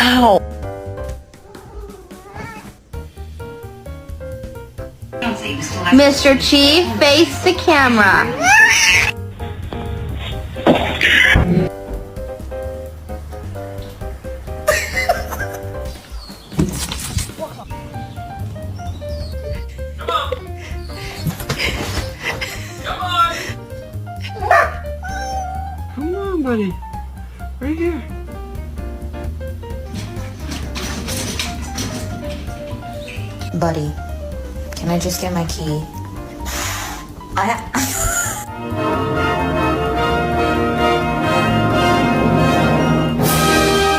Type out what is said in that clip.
Ow. Mr. Chief, face the camera. Come on, buddy. Right here. Buddy, can I just get my key?